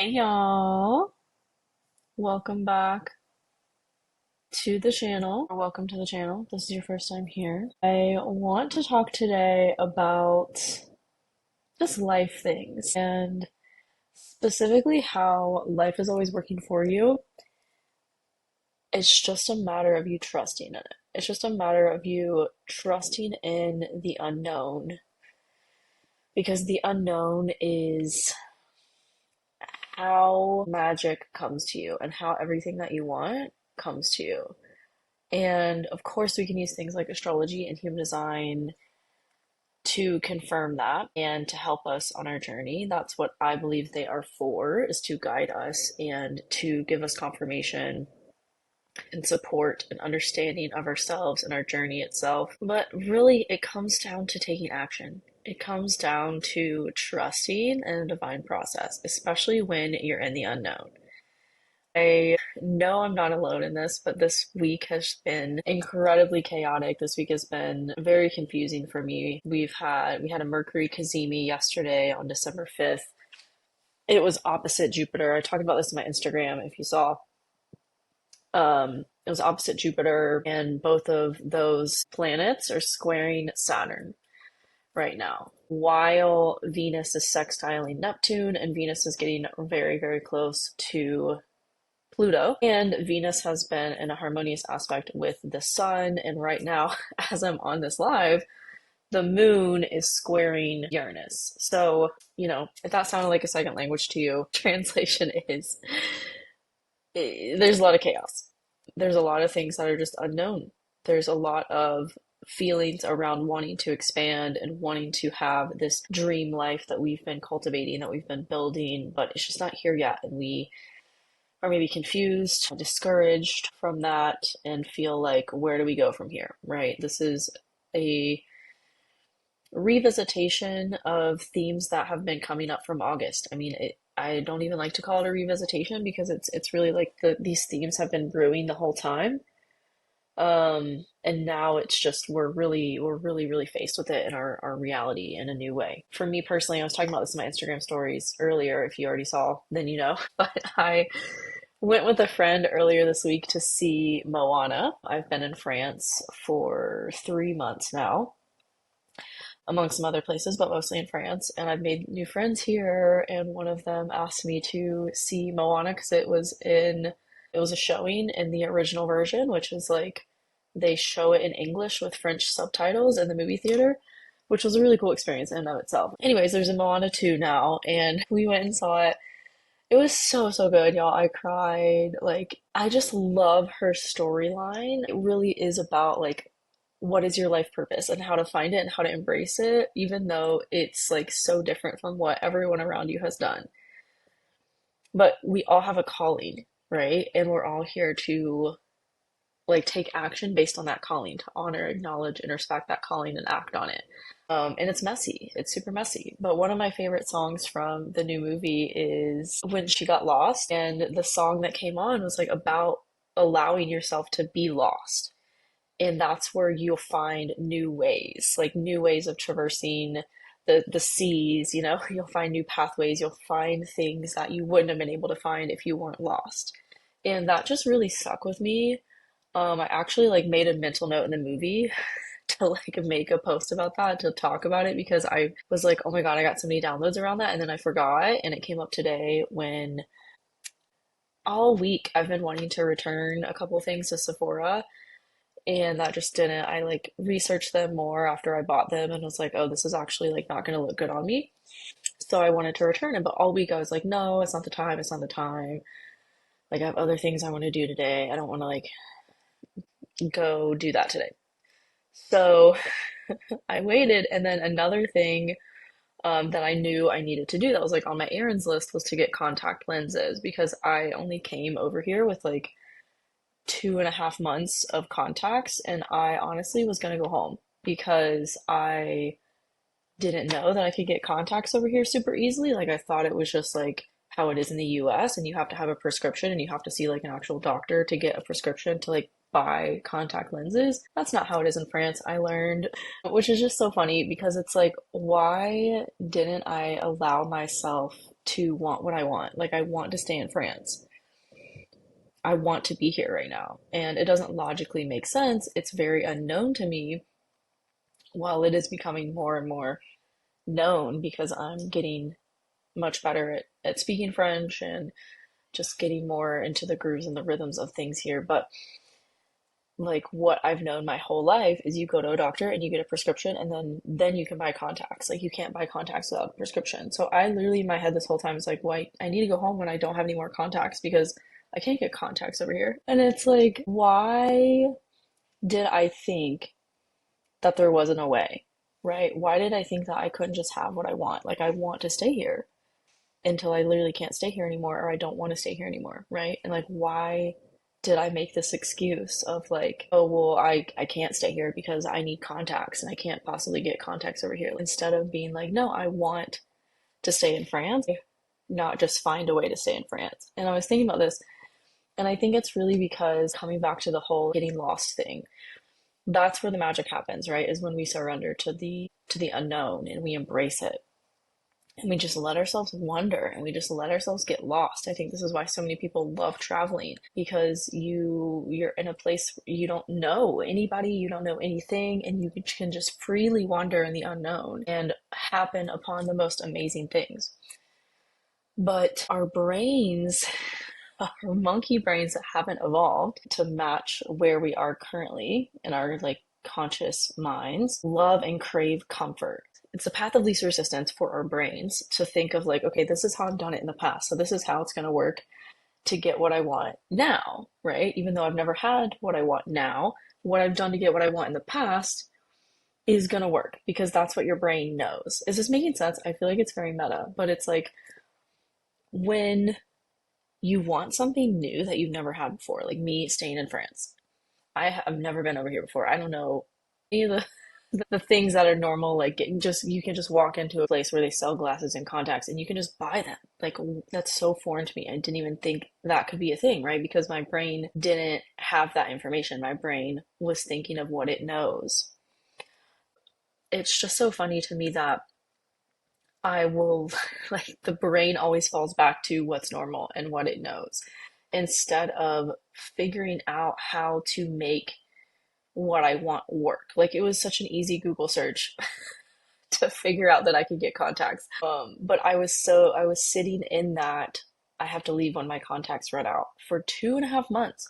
Hey y'all, welcome back to the channel, or welcome to the channel. This is your first time here. I want to talk today about just life things and specifically how life is always working for you. It's just a matter of you trusting in it. It's just a matter of you trusting in the unknown because the unknown is how magic comes to you and how everything that you want comes to you. And of course, we can use things like astrology and human design to confirm that and to help us on our journey. That's what I believe they are for, is to guide us and to give us confirmation and support and understanding of ourselves and our journey itself. But really, it comes down to taking action. It comes down to trusting in a divine process, especially when you're in the unknown. I know I'm not alone in this, but this week has been incredibly chaotic. This week has been very confusing for me. We had a Mercury Cazimi yesterday on December 5th. It was opposite Jupiter. I talked about this on my Instagram if you saw. It was opposite Jupiter, and both of those planets are squaring Saturn right now. While Venus is sextiling Neptune, and Venus is getting very, very close to Pluto, and Venus has been in a harmonious aspect with the sun. And right now, as I'm on this live, the moon is squaring Uranus. So, if that sounded like a second language to you, translation is there's a lot of chaos. There's a lot of things that are just unknown. There's a lot of feelings around wanting to expand and wanting to have this dream life that we've been cultivating, that we've been building, but it's just not here yet. And we are maybe confused, discouraged from that, and feel like, where do we go from here, right? This is a revisitation of themes that have been coming up from August. I mean, I don't even like to call it a revisitation because it's really like these themes have been brewing the whole time. And now it's just we're really faced with it in our reality in a new way. For me personally, I was talking about this in my Instagram stories earlier. If you already saw, then you know. But I went with a friend earlier this week to see Moana. I've been in France for 3 months now, among some other places, but mostly in France. And I've made new friends here, and one of them asked me to see Moana because it was a showing in the original version, which is like they show it in English with French subtitles in the movie theater, which was a really cool experience in and of itself. Anyways, there's a Moana 2 now, and we went and saw it. It was so, so good, y'all. I cried. Like, I just love her storyline. It really is about like what is your life purpose and how to find it and how to embrace it, even though it's like so different from what everyone around you has done. But we all have a calling, right? And we're all here to like take action based on that calling, to honor, acknowledge, and respect that calling and act on it. And it's messy. It's super messy. But one of my favorite songs from the new movie is When She Got Lost. And the song that came on was like about allowing yourself to be lost. And that's where you'll find new ways, like new ways of traversing the seas, you'll find new pathways, you'll find things that you wouldn't have been able to find if you weren't lost. And that just really stuck with me. I actually like made a mental note in the movie to like make a post about that, to talk about it, because I was like, oh my God, I got so many downloads around that, and then I forgot, and it came up today when all week I've been wanting to return a couple things to Sephora, and that just didn't. I like researched them more after I bought them and was like, oh, this is actually like not gonna look good on me. So I wanted to return it, but all week I was like, no, it's not the time, it's not the time. Like I have other things I want to do today. I don't want to like go do that today. So I waited, and then another thing that I knew I needed to do that was like on my errands list was to get contact lenses because I only came over here with like 2.5 months of contacts, and I honestly was gonna go home because I didn't know that I could get contacts over here super easily. Like I thought it was just like how it is in the US, and you have to have a prescription and you have to see like an actual doctor to get a prescription to like buy contact lenses. That's not how it is in France, I learned, which is just so funny because it's like, why didn't I allow myself to want what I want? Like, I want to stay in France. I want to be here right now. And it doesn't logically make sense. It's very unknown to me while it is becoming more and more known because I'm getting much better at speaking French and just getting more into the grooves and the rhythms of things here. But like what I've known my whole life is you go to a doctor and you get a prescription and then you can buy contacts. Like you can't buy contacts without a prescription. So I literally in my head this whole time is like, why I need to go home when I don't have any more contacts because I can't get contacts over here. And it's like, why did I think that there wasn't a way, right? Why did I think that I couldn't just have what I want? Like I want to stay here until I literally can't stay here anymore or I don't want to stay here anymore, right? And like why did I make this excuse of like, oh well, I can't stay here because I need contacts and I can't possibly get contacts over here instead of being like, no, I want to stay in France, not just find a way to stay in France. And I was thinking about this and I think it's really because coming back to the whole getting lost thing, that's where the magic happens, right? Is when we surrender to the unknown and we embrace it and we just let ourselves wander and we just let ourselves get lost. I think this is why so many people love traveling because you're in a place where you don't know anybody, you don't know anything, and you can just freely wander in the unknown and happen upon the most amazing things. But our brains, our monkey brains that haven't evolved to match where we are currently in our like conscious minds, love and crave comfort. It's the path of least resistance for our brains to think of like, okay, this is how I've done it in the past. So this is how it's going to work to get what I want now, right? Even though I've never had what I want now, what I've done to get what I want in the past is going to work because that's what your brain knows. Is this making sense? I feel like it's very meta, but it's like when you want something new that you've never had before, like me staying in France. I have never been over here before. I don't know any of the things that are normal, like just you can just walk into a place where they sell glasses and contacts and you can just buy them. Like that's so foreign to me. I didn't even think that could be a thing, right? Because my brain didn't have that information. My brain was thinking of what it knows. It's just so funny to me that I will like the brain always falls back to what's normal and what it knows instead of figuring out how to make what I want work. Like it was such an easy Google search to figure out that I could get contacts. But I was sitting in that I have to leave when my contacts run out for 2.5 months.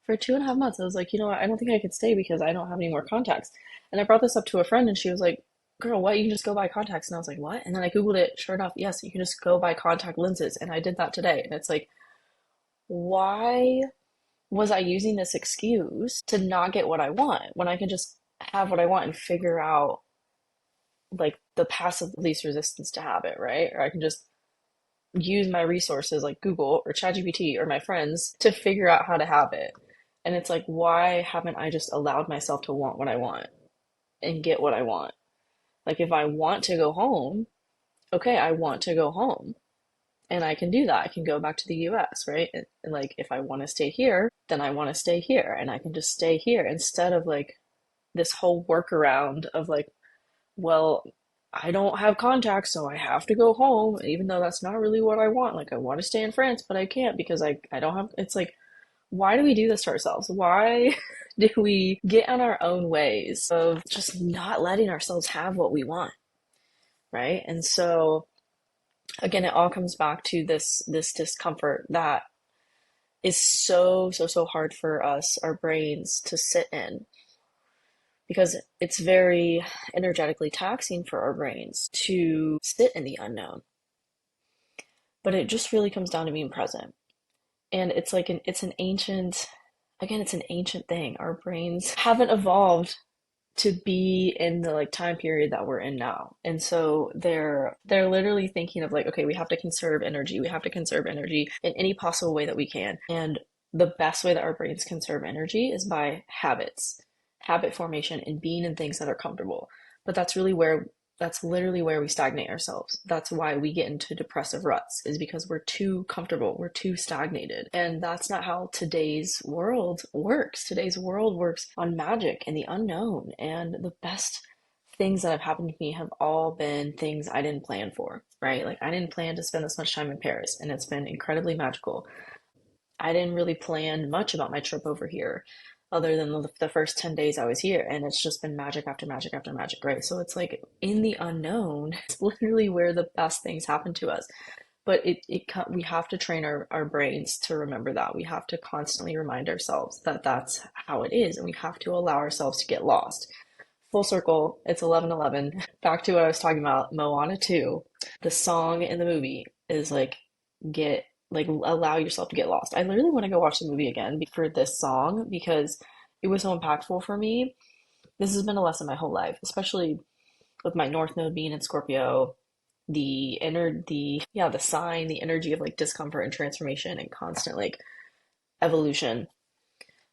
For 2.5 months, I was like, you know what? I don't think I could stay because I don't have any more contacts. And I brought this up to a friend and she was like, girl, what? You can just go buy contacts. And I was like, what? And then I Googled it. Sure enough, yes, you can just go buy contact lenses. And I did that today. And it's like, why was I using this excuse to not get what I want when I can just have what I want and figure out like the path of least resistance to have it, right? Or I can just use my resources like Google or ChatGPT or my friends to figure out how to have it. And it's like, why haven't I just allowed myself to want what I want and get what I want? Like, if I want to go home, okay, I want to go home and I can do that. I can go back to the US, right? And like, if I want to stay here, then I want to stay here and I can just stay here instead of like this whole workaround of like, well, I don't have contacts, so I have to go home, even though that's not really what I want. Like, I want to stay in France, but I can't because I don't have, it's like, why do we do this to ourselves? Why do we get on our own ways of just not letting ourselves have what we want, right? And so, again, it all comes back to this discomfort that is so hard for us, our brains, to sit in because it's very energetically taxing for our brains to sit in the unknown. But it just really comes down to being present. And it's like it's an ancient, again, it's an ancient thing. Our brains haven't evolved to be in the like time period that we're in now. And so they're literally thinking of like, okay, we have to conserve energy. We have to conserve energy in any possible way that we can. And the best way that our brains conserve energy is by habits, habit formation, and being in things that are comfortable. But That's literally where we stagnate ourselves. That's why we get into depressive ruts, is because we're too comfortable, we're too stagnated. And that's not how today's world works. Today's world works on magic and the unknown. And the best things that have happened to me have all been things I didn't plan for, right? Like I didn't plan to spend this much time in Paris, and it's been incredibly magical. I didn't really plan much about my trip over here other than the first 10 days I was here. And it's just been magic after magic after magic, right? So it's like in the unknown, it's literally where the best things happen to us. But we have to train our brains to remember that. We have to constantly remind ourselves that that's how it is. And we have to allow ourselves to get lost. Full circle, it's 11:11. Back to what I was talking about, Moana 2. The song in the movie is like, get, like, allow yourself to get lost. I literally want to go watch the movie again for this song because it was so impactful for me. This has been a lesson my whole life, especially with my North Node being in Scorpio, the sign, the energy of like discomfort and transformation and constant like evolution.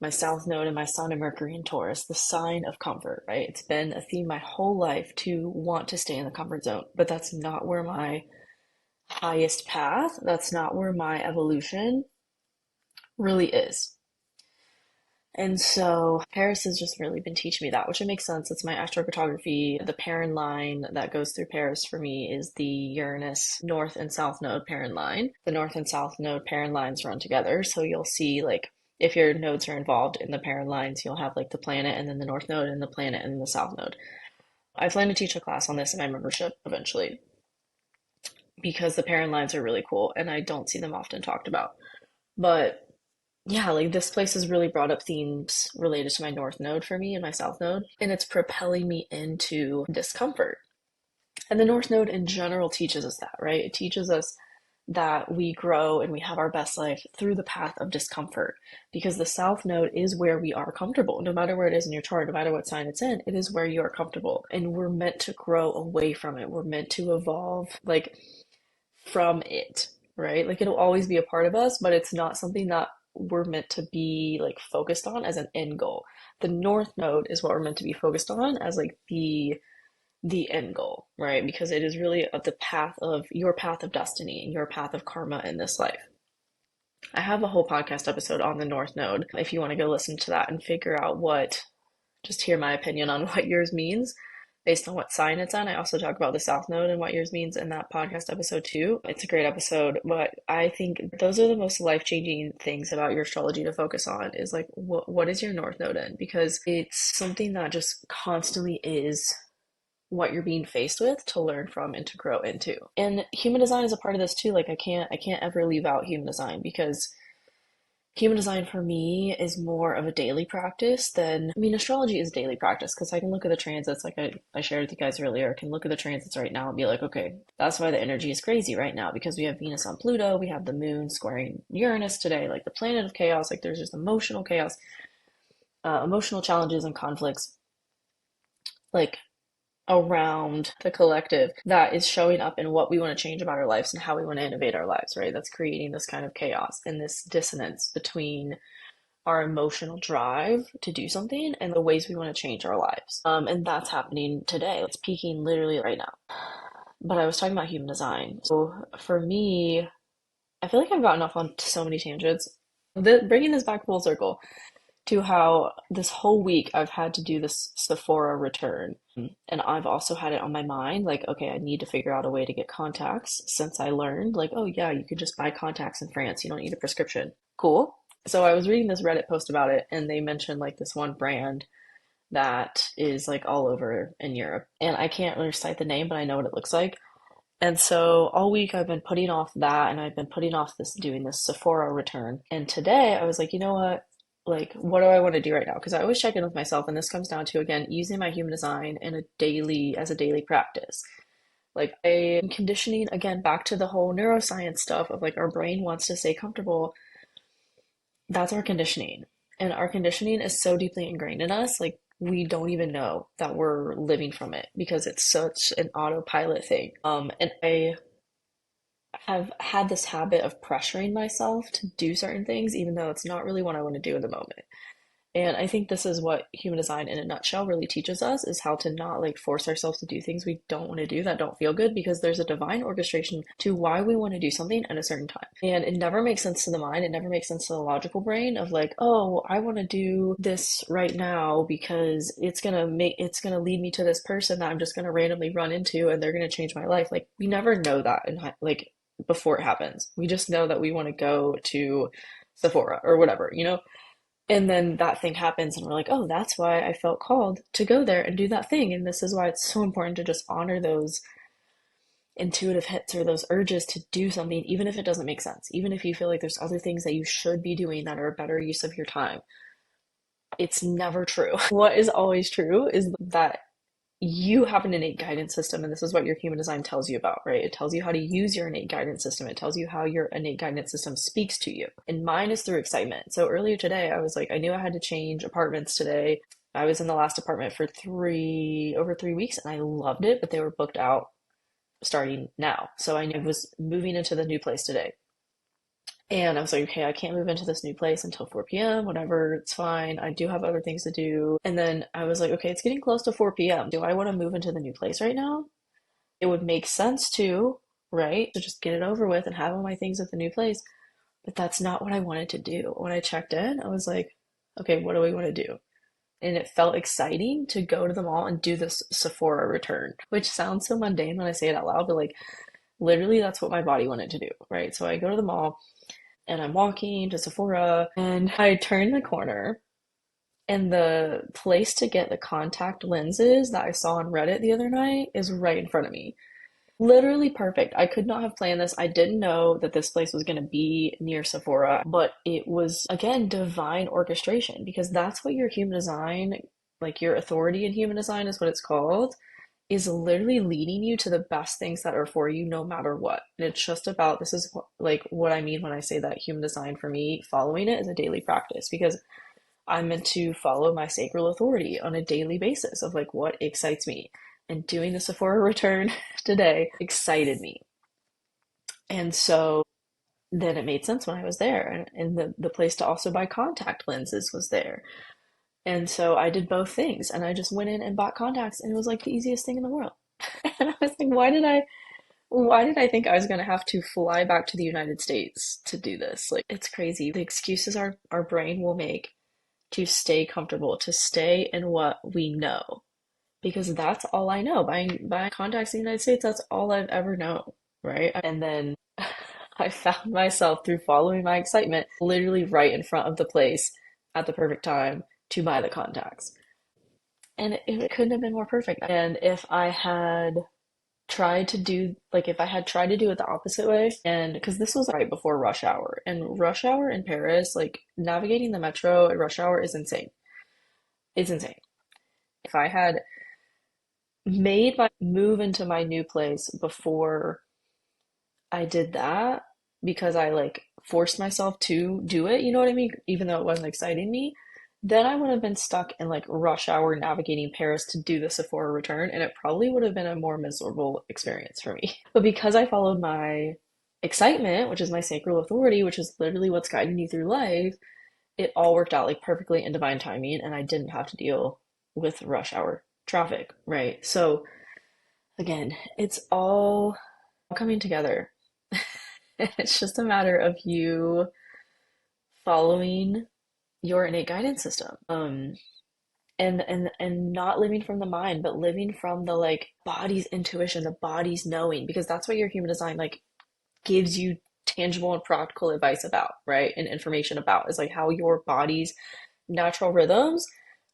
My South Node and my Sun and Mercury in Taurus, the sign of comfort, right? It's been a theme my whole life to want to stay in the comfort zone, but that's not where my highest path, that's not where my evolution really is. And so Paris has just really been teaching me that, which it makes sense. It's my astrocartography. The parent line that goes through Paris for me is the Uranus North and South Node parent line. The North and South Node parent lines run together. So you'll see, like, if your nodes are involved in the parent lines, you'll have like the planet and then the North Node and the planet and the South Node. I plan to teach a class on this in my membership eventually because the parent lines are really cool and I don't see them often talked about. But yeah, like this place has really brought up themes related to my North Node for me and my South Node, and it's propelling me into discomfort. And the North Node in general teaches us that, right? It teaches us that we grow and we have our best life through the path of discomfort because the South Node is where we are comfortable. No matter where it is in your chart, no matter what sign it's in, it is where you are comfortable. And we're meant to grow away from it. We're meant to evolve like from it, right? Like it'll always be a part of us, but it's not something that we're meant to be like focused on as an end goal. The North Node is what we're meant to be focused on as like the end goal, right? Because it is really of the path of your path of destiny and your path of karma in this life. I have a whole podcast episode on the North Node if you want to go listen to that and figure out just hear my opinion on what yours means based on what sign it's on. I also talk about the South Node and what yours means in that podcast episode too. It's a great episode, but I think those are the most life-changing things about your astrology to focus on is like what is your North Node in? Because it's something that just constantly is what you're being faced with to learn from and to grow into. And human design is a part of this too. Like I can't ever leave out human design because human design for me is more of a daily practice than, I mean, astrology is daily practice because I can look at the transits, like I shared with you guys earlier. I can look at the transits right now and be like, okay, that's why the energy is crazy right now because we have Venus on Pluto, we have the moon squaring Uranus today, like the planet of chaos, like there's just emotional chaos, emotional challenges and conflicts, like around the collective that is showing up in what we want to change about our lives and how we want to innovate our lives, right? That's creating this kind of chaos and this dissonance between our emotional drive to do something and the ways we want to change our lives. And that's happening today. It's peaking literally right now. But I was talking about human design. So for me, I feel like I've gotten off on so many tangents. Bringing this back full circle to how this whole week I've had to do this Sephora return. And I've also had it on my mind, like, okay, I need to figure out a way to get contacts since I learned, like, oh yeah, you can just buy contacts in France. You don't need a prescription. Cool. So I was reading this Reddit post about it, and they mentioned like this one brand that is like all over in Europe. And I can't really cite the name, but I know what it looks like. And so all week I've been putting off that and I've been putting off doing this Sephora return. And today I was like, you know what? Like, what do I want to do right now? Because I always check in with myself, and this comes down to, again, using my human design as a daily practice. Like, I am conditioning, again, back to the whole neuroscience stuff of like our brain wants to stay comfortable. That's our conditioning. And our conditioning is so deeply ingrained in us, like, we don't even know that we're living from it because it's such an autopilot thing. And I have had this habit of pressuring myself to do certain things, even though it's not really what I want to do in the moment. And I think this is what human design in a nutshell really teaches us is how to not like force ourselves to do things we don't want to do that don't feel good because there's a divine orchestration to why we want to do something at a certain time. And it never makes sense to the mind. It never makes sense to the logical brain of like, oh, I want to do this right now because it's going to lead me to this person that I'm just going to randomly run into and they're going to change my life. Like we never know that in like before it happens. We just know that we want to go to Sephora or whatever, you know? And then that thing happens, and we're like, oh, that's why I felt called to go there and do that thing. And this is why it's so important to just honor those intuitive hits or those urges to do something, even if it doesn't make sense, even if you feel like there's other things that you should be doing that are a better use of your time. It's never true. What is always true is that you have an innate guidance system, and this is what your human design tells you about, right? It tells you how to use your innate guidance system. It tells you how your innate guidance system speaks to you. And mine is through excitement. So earlier today, I was like, I knew I had to change apartments today. I was in the last apartment for over 3 weeks, and I loved it, but they were booked out starting now. So I was moving into the new place today. And I was like, okay, I can't move into this new place until 4 p.m., whatever, it's fine. I do have other things to do. And then I was like, okay, it's getting close to 4 p.m. Do I want to move into the new place right now? It would make sense to, right? To just get it over with and have all my things at the new place. But that's not what I wanted to do. When I checked in, I was like, okay, what do we want to do? And it felt exciting to go to the mall and do this Sephora return, which sounds so mundane when I say it out loud, but like literally that's what my body wanted to do, right? So I go to the mall and I'm walking to Sephora and I turn the corner and the place to get the contact lenses that I saw on Reddit the other night is right in front of me. Literally perfect. I could not have planned this. I didn't know that this place was going to be near Sephora, but it was, again, divine orchestration because that's what your human design, like your authority in human design is what it's called, is literally leading you to the best things that are for you no matter what. And it's just about this is like what I mean when I say that human design for me, following it is a daily practice because I'm meant to follow my sacral authority on a daily basis of like what excites me. And doing the Sephora return today excited me. And so then it made sense when I was there. And the place to also buy contact lenses was there. And so I did both things and I just went in and bought contacts and it was like the easiest thing in the world. And I was like, why did I think I was gonna have to fly back to the United States to do this? Like it's crazy. The excuses our brain will make to stay comfortable, to stay in what we know. Because that's all I know. Buying contacts in the United States, that's all I've ever known, right? And then I found myself through following my excitement literally right in front of the place at the perfect time to buy the contacts. And it couldn't have been more perfect. And if I had tried to do it the opposite way, and because this was right before rush hour, and rush hour in Paris, like navigating the metro at rush hour is insane. It's insane. If I had made my move into my new place before I did that, because I like forced myself to do it, you know what I mean? Even though it wasn't exciting me, then I would have been stuck in like rush hour navigating Paris to do the Sephora return, and it probably would have been a more miserable experience for me. But because I followed my excitement, which is my sacral authority, which is literally what's guiding you through life, it all worked out like perfectly in divine timing, and I didn't have to deal with rush hour traffic, right? So again, it's all coming together. It's just a matter of you following your innate guidance system. And not living from the mind, but living from the like body's intuition, the body's knowing, because that's what your human design like gives you tangible and practical advice about, right? And information about is like how your body's natural rhythms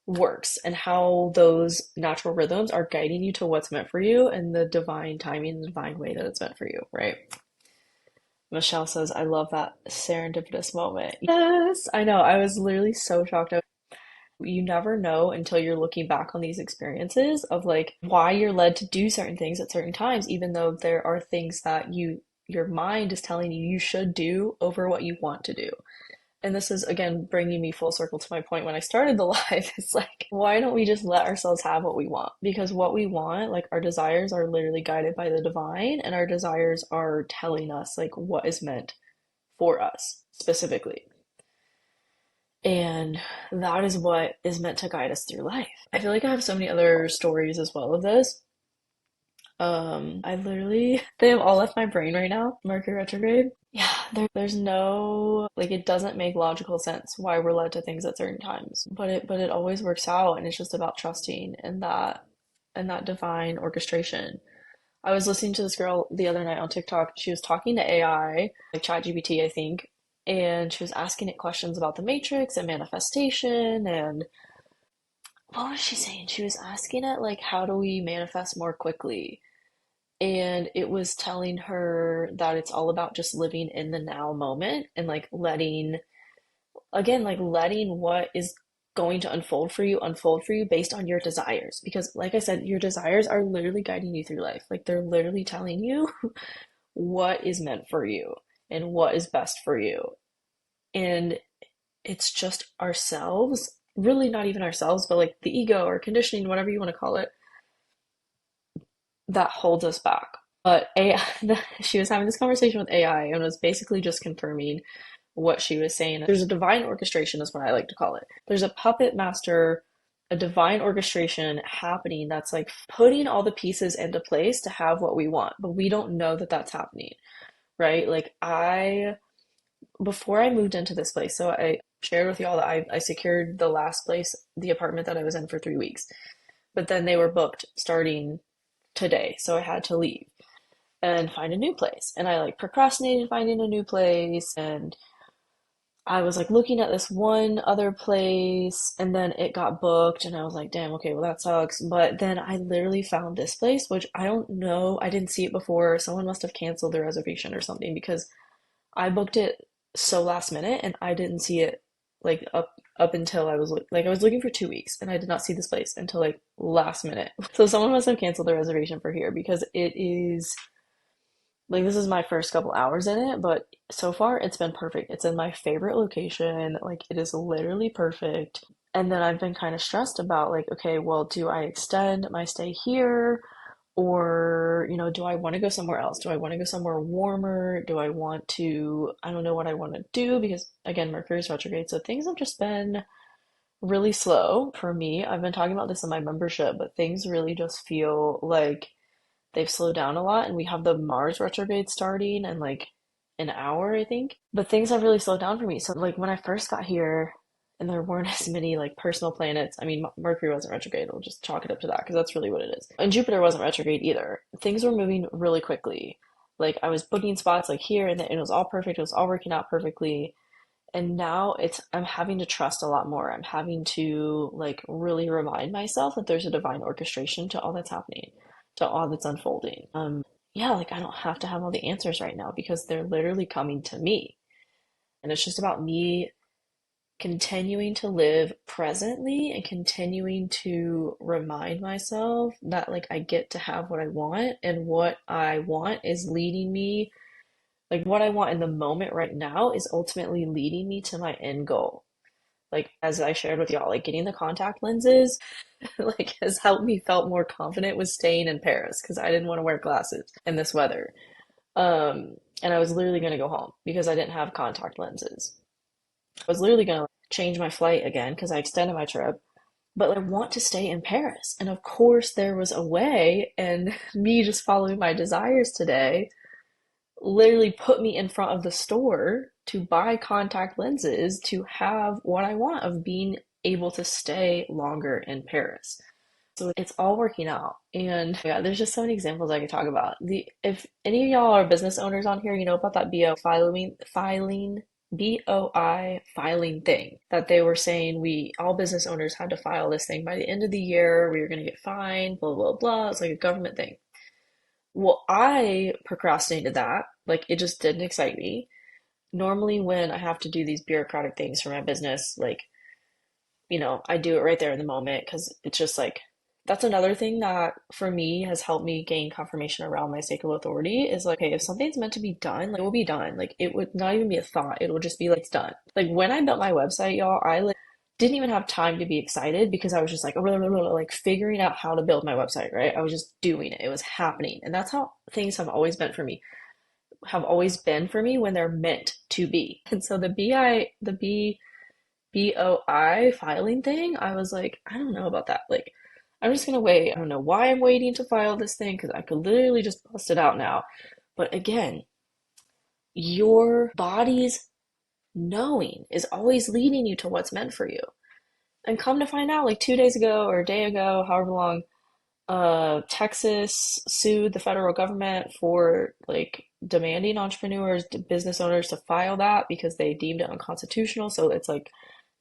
works and how those natural rhythms are guiding you to what's meant for you and the divine timing, the divine way that it's meant for you, right? Michelle says, I love that serendipitous moment. Yes, I know. I was literally so shocked. You never know until you're looking back on these experiences of like why you're led to do certain things at certain times, even though there are things that your mind is telling you you should do over what you want to do. And this is again bringing me full circle to my point when I started the live. It's like, why don't we just let ourselves have what we want? Because what we want, like our desires are literally guided by the divine, and our desires are telling us like what is meant for us specifically. And that is what is meant to guide us through life. I feel like I have so many other stories as well of this. I literally, they have all left my brain right now. Mercury retrograde. Yeah, there's no, like, it doesn't make logical sense why we're led to things at certain times, but it always works out, and it's just about trusting in that divine orchestration. I was listening to this girl the other night on TikTok. She was talking to AI, like ChatGPT, I think, and she was asking it questions about the matrix and manifestation. And what was she saying? She was asking it, like, how do we manifest more quickly? And it was telling her that it's all about just living in the now moment and like letting, again, like letting what is going to unfold for you based on your desires. Because, like I said, your desires are literally guiding you through life. Like they're literally telling you what is meant for you and what is best for you. And it's just ourselves, really not even ourselves, but like the ego or conditioning, whatever you want to call it, that holds us back. But AI, she was having this conversation with AI and was basically just confirming what she was saying. There's a divine orchestration, is what I like to call it. There's a puppet master, a divine orchestration happening that's like putting all the pieces into place to have what we want, but we don't know that that's happening, right? Before I moved into this place, so I shared with y'all that I secured the last place, the apartment that I was in for 3 weeks, but then they were booked starting today, so I had to leave and find a new place. And I like procrastinated finding a new place, and I was like looking at this one other place, and then it got booked, and I was like, damn, okay, well that sucks. But then I literally found this place, which I don't know, I didn't see it before. Someone must have canceled the reservation or something because I booked it so last minute and I didn't see it like up until I was looking for 2 weeks and I did not see this place until like last minute. So someone must have canceled the reservation for here because it is like this is my first couple hours in it, but so far it's been perfect. It's in my favorite location. Like it is literally perfect. And then I've been kind of stressed about like, okay, well, do I extend my stay here? Or, do I want to go somewhere else? Do I want to go somewhere warmer? Do I want to, I don't know what I want to do because again, Mercury's retrograde. So things have just been really slow for me. I've been talking about this in my membership, but things really just feel like they've slowed down a lot, and we have the Mars retrograde starting in like an hour, I think. But things have really slowed down for me. So like when I first got here and there weren't as many like personal planets. I mean, Mercury wasn't retrograde. We'll just chalk it up to that because that's really what it is. And Jupiter wasn't retrograde either. Things were moving really quickly. Like I was booking spots like here and it was all perfect. It was all working out perfectly. And now I'm having to trust a lot more. I'm having to like really remind myself that there's a divine orchestration to all that's happening, to all that's unfolding. Yeah, like I don't have to have all the answers right now because they're literally coming to me. And it's just about me continuing to live presently and continuing to remind myself that like I get to have what I want, and what I want is leading me, like what I want in the moment right now is ultimately leading me to my end goal. Like as I shared with y'all, like getting the contact lenses like has helped me felt more confident with staying in Paris because I didn't want to wear glasses in this weather. And I was literally going to go home because I didn't have contact lenses. I was literally going to change my flight again because I extended my trip, but I want to stay in Paris. And of course, there was a way, and me just following my desires today literally put me in front of the store to buy contact lenses to have what I want of being able to stay longer in Paris. So it's all working out. And yeah, there's just so many examples I could talk about. If any of y'all are business owners on here, you know about that BOI filing thing that they were saying we all business owners had to file this thing by the end of the year. We were going to get fined, blah, blah, blah. It's like a government thing. Well, I procrastinated that. Like it just didn't excite me. Normally, when I have to do these bureaucratic things for my business, like I do it right there in the moment because it's just like that's another thing that for me has helped me gain confirmation around my sacral authority is like, hey, if something's meant to be done, like it will be done. Like it would not even be a thought. It'll just be like it's done. Like when I built my website, y'all, I like didn't even have time to be excited because I was just like, like figuring out how to build my website, right? I was just doing it. It was happening. And that's how things have always been for me, when they're meant to be. And so the BOI filing thing, I was like, I don't know about that. Like, I'm just gonna wait. I don't know why I'm waiting to file this thing because I could literally just bust it out now. But again, your body's knowing is always leading you to what's meant for you. And come to find out, like 2 days ago or a day ago, however long, Texas sued the federal government for like demanding entrepreneurs, business owners to file that because they deemed it unconstitutional. So it's like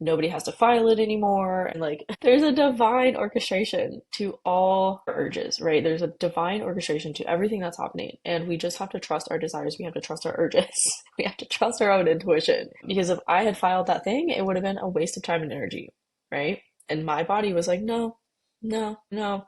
nobody has to file it anymore. And like there's a divine orchestration to all urges, right? There's a divine orchestration to everything that's happening. And we just have to trust our desires. We have to trust our urges. We have to trust our own intuition. Because if I had filed that thing, it would have been a waste of time and energy, right? And my body was like, no, no, no.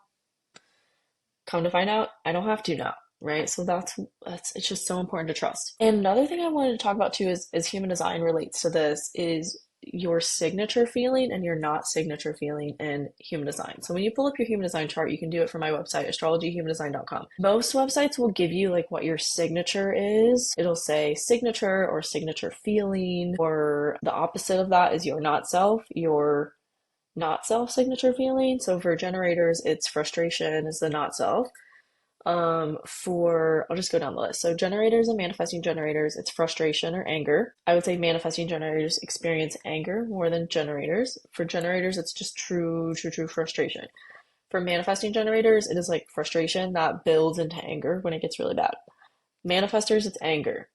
Come to find out, I don't have to now, right? So that's it's just so important to trust. And another thing I wanted to talk about too is human design relates to this is your signature feeling and your not signature feeling in human design. So when you pull up your human design chart, you can do it from my website, astrologyhumandesign.com. Most websites will give you like what your signature is. It'll say signature or signature feeling, or the opposite of that is your not self, your not self signature feeling. So for generators, it's frustration is the not self. I'll just go down the list. So generators and manifesting generators, it's frustration or anger. I would say manifesting generators experience anger more than generators. For generators, it's just true frustration. For manifesting generators, it is like frustration that builds into anger when it gets really bad. Manifestors, it's anger.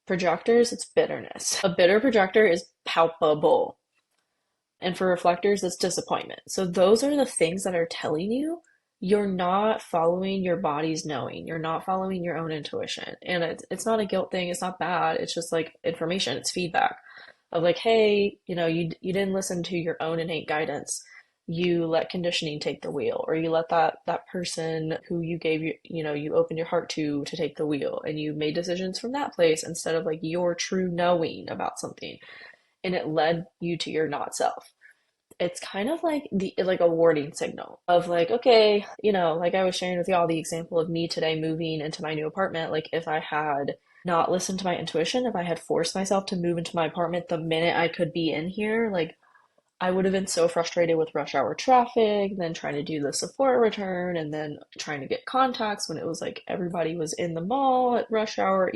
Projectors, it's bitterness. A bitter projector is palpable. And for reflectors, it's disappointment. So those are the things that are telling you you're not following your body's knowing. You're not following your own intuition. And it's not a guilt thing. It's not bad. It's just like information. It's feedback of like, hey, you didn't listen to your own innate guidance. You let conditioning take the wheel, or you let that person who you gave you opened your heart to take the wheel, and you made decisions from that place instead of like your true knowing about something, and it led you to your not self. It's kind of like a warning signal of like, okay, like I was sharing with y'all the example of me today moving into my new apartment. Like if I had not listened to my intuition, if I had forced myself to move into my apartment the minute I could be in here, like I would have been so frustrated with rush hour traffic, then trying to do the Sephora return, and then trying to get contacts when it was like everybody was in the mall at rush hour,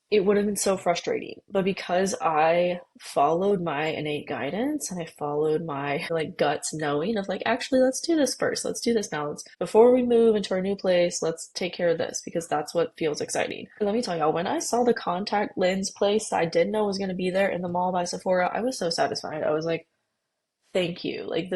it would have been so frustrating. But because I followed my innate guidance and I followed my like guts knowing of like, actually, let's do this first. Let's do this now. Before we move into our new place, let's take care of this because that's what feels exciting. And let me tell y'all, when I saw the contact lens place I didn't know was going to be there in the mall by Sephora, I was so satisfied. I was like, thank you. Like,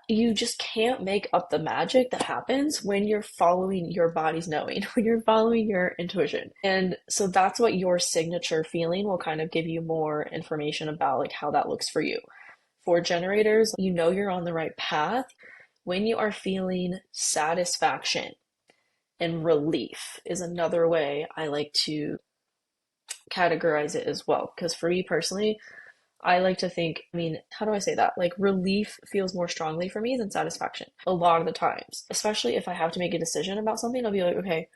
you just can't make up the magic that happens when you're following your body's knowing, when you're following your intuition. And so that's what your signature feeling will kind of give you more information about, like how that looks for you. For generators, you're on the right path when you are feeling satisfaction, and relief is another way I like to categorize it as well. Because for me personally, I like to think, how do I say that? Like relief feels more strongly for me than satisfaction a lot of the times, especially if I have to make a decision about something. I'll be like, okay,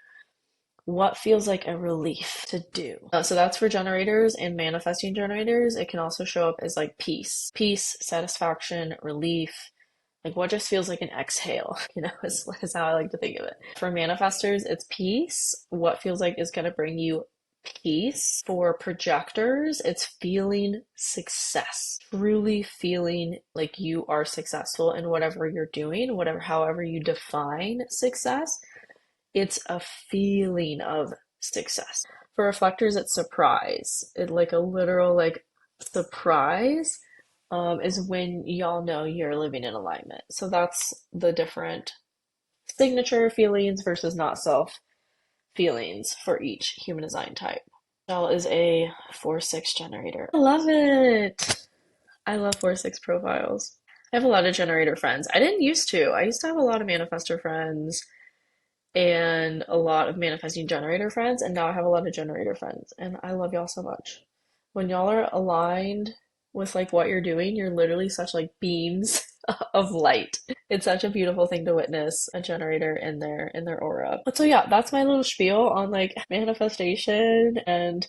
what feels like a relief to do? So that's for generators and manifesting generators. It can also show up as like peace, satisfaction, relief. Like what just feels like an exhale, is how I like to think of it. For manifestors, it's peace. What feels like is going to bring you peace. For projectors, it's feeling success, truly feeling like you are successful in whatever you're doing, however you define success. It's a feeling of success. For reflectors, it's surprise. It like a literal like surprise is when y'all know you're living in alignment. So that's the different signature feelings versus not self feelings for each human design type. Michelle is a 4-6 generator. I love it. I love 4-6 profiles. I have a lot of generator friends. I didn't used to. I used to have a lot of manifestor friends and a lot of manifesting generator friends, and now I have a lot of generator friends, and I love y'all so much. When y'all are aligned with like what you're doing, you're literally such like beams of light. It's such a beautiful thing to witness a generator in their aura. But so yeah, that's my little spiel on like manifestation and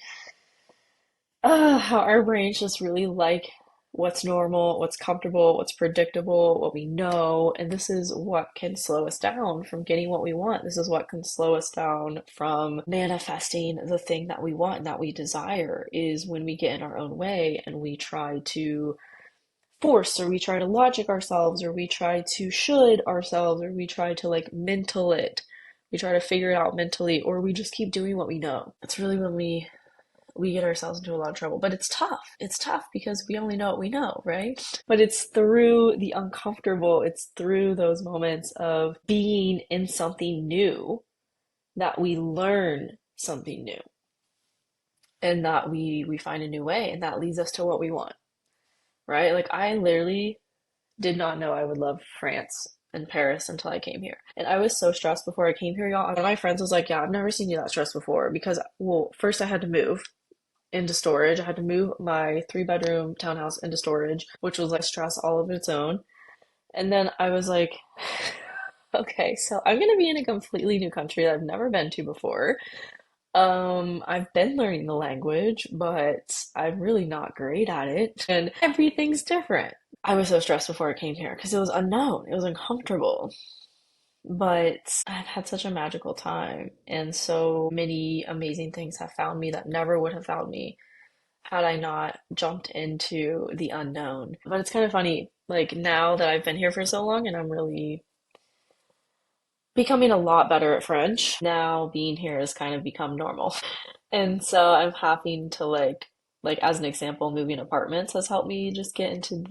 how our brains just really like what's normal, what's comfortable, what's predictable, what we know, and this is what can slow us down from getting what we want. This is what can slow us down from manifesting the thing that we want and that we desire, is when we get in our own way and we try to force, or we try to logic ourselves, or we try to should ourselves, or we try to like mental it. We try to figure it out mentally, or we just keep doing what we know. It's really when we get ourselves into a lot of trouble. But it's tough. It's tough because we only know what we know, right? But it's through the uncomfortable, it's through those moments of being in something new that we learn something new, and that we find a new way, and that leads us to what we want, right? Like I literally did not know I would love France and Paris until I came here. And I was so stressed before I came here, y'all. One of my friends was like, "Yeah, I've never seen you that stressed before." Because, well, first I had to move into storage. I had to move my 3 bedroom townhouse into storage, which was like stress all of its own. And then I was like, okay, so I'm gonna be in a completely new country that I've never been to before. I've been learning the language, but I'm really not great at it, and everything's different. I was so stressed before I came here because it was unknown, it was uncomfortable. But I've had such a magical time, and so many amazing things have found me that never would have found me had I not jumped into the unknown. But it's kind of funny, like now that I've been here for so long and I'm really becoming a lot better at French, now being here has kind of become normal. And so I'm having to like as an example, moving apartments has helped me just get into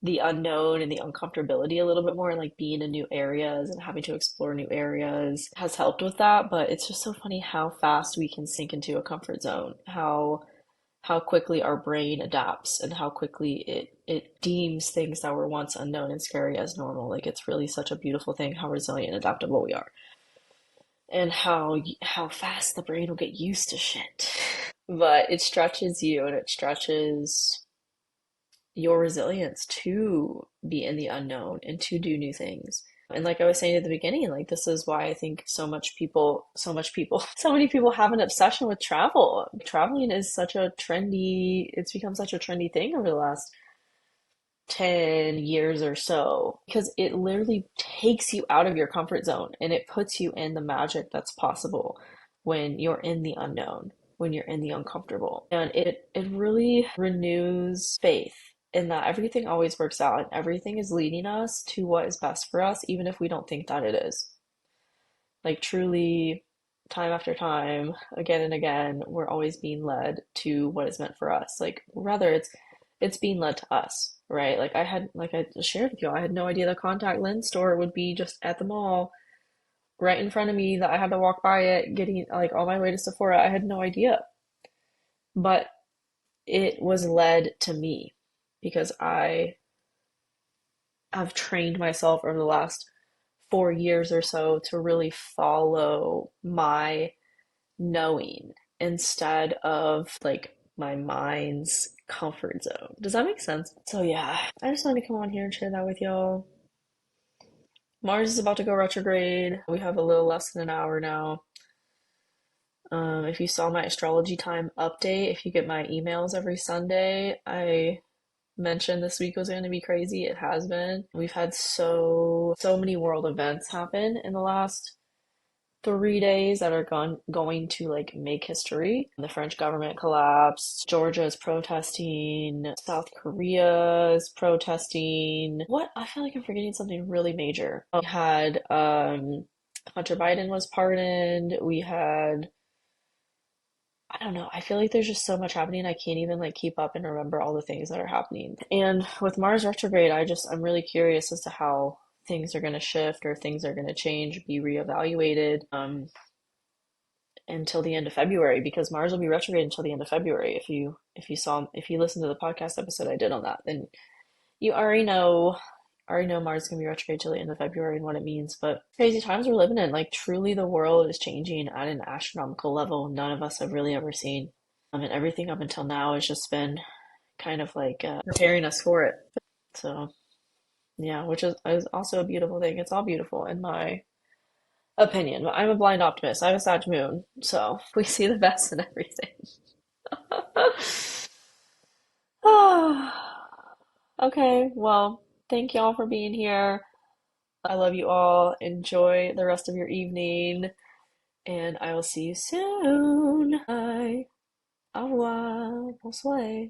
the unknown and the uncomfortability a little bit more, like being in new areas and having to explore new areas has helped with that. But it's just so funny how fast we can sink into a comfort zone, how quickly our brain adapts, and how quickly it deems things that were once unknown and scary as normal. Like it's really such a beautiful thing how resilient and adaptable we are, and how fast the brain will get used to shit. But it stretches you, and it stretches your resilience to be in the unknown and to do new things. And like I was saying at the beginning, like this is why I think so many people have an obsession with travel. Traveling is such a trendy, it's become such a trendy thing over the last 10 years or so, because it literally takes you out of your comfort zone and it puts you in the magic that's possible when you're in the unknown, when you're in the uncomfortable. And it really renews faith in that everything always works out and everything is leading us to what is best for us, even if we don't think that it is. Like truly, time after time, again and again, we're always being led to what is meant for us. Like rather it's being led to us, right? Like I shared with you, I had no idea the contact lens store would be just at the mall right in front of me, that I had to walk by it getting like on my way to Sephora. I had no idea. But it was led to me because I have trained myself over the last 4 years or so to really follow my knowing instead of like my mind's comfort zone. Does that make sense? So yeah, I just wanted to come on here and share that with y'all. Mars is about to go retrograde. We have a little less than an hour now. If you saw my astrology time update, if you get my emails every Sunday, I mentioned this week was going to be crazy. It has been. We've had so many world events happen in the last 3 days that are going to like make history. The French government collapsed. Georgia is protesting. South Korea is protesting. What? I feel like I'm forgetting something really major. We had Hunter Biden was pardoned. We had, I don't know. I feel like there's just so much happening. I can't even like keep up and remember all the things that are happening. And with Mars retrograde, I'm really curious as to how things are going to shift, or things are going to change, be reevaluated until the end of February, because Mars will be retrograde until the end of February. If you listen to the podcast episode I did on that, then you already know Mars is gonna be retrograde till the end of February and what it means. But crazy times we're living in. Like truly, the world is changing at an astronomical level none of us have really ever seen. And everything up until now has just been kind of like preparing us for it. So yeah, which is also a beautiful thing. It's all beautiful in my opinion. But I'm a blind optimist. I have a Sag moon, so we see the best in everything. Okay, well, thank y'all for being here. I love you all. Enjoy the rest of your evening, and I will see you soon. Bye. Au revoir. Bonsoir.